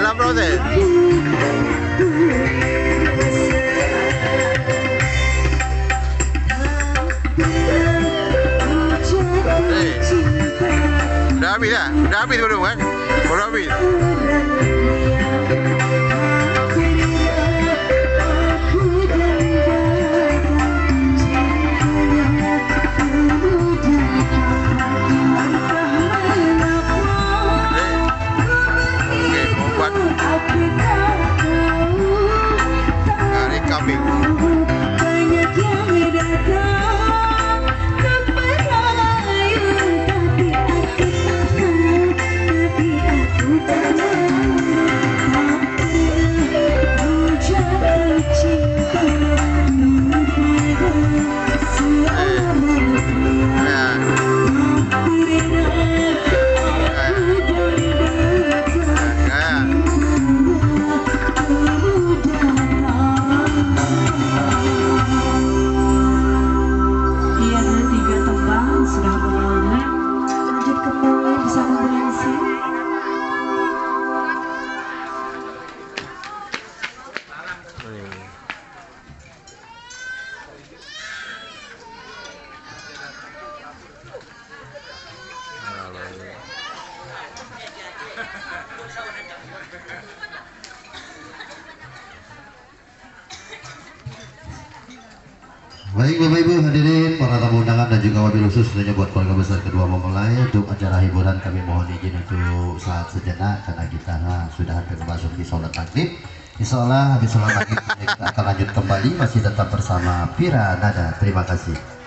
Dalam proses. Udah habis ya? Udah habis belum kan? Udah habis. Baik Bapak Ibu hadirin, para tamu undangan dan juga wabil khusus tentunya buat keluarga besar kedua mempelai, untuk acara hiburan kami mohon izin untuk saat sejenak karena kita sudah hampir masuk di sholat maghrib. Insya Allah habis sholat maghrib kita akan lanjut kembali, masih tetap bersama Pira Nada. Terima kasih.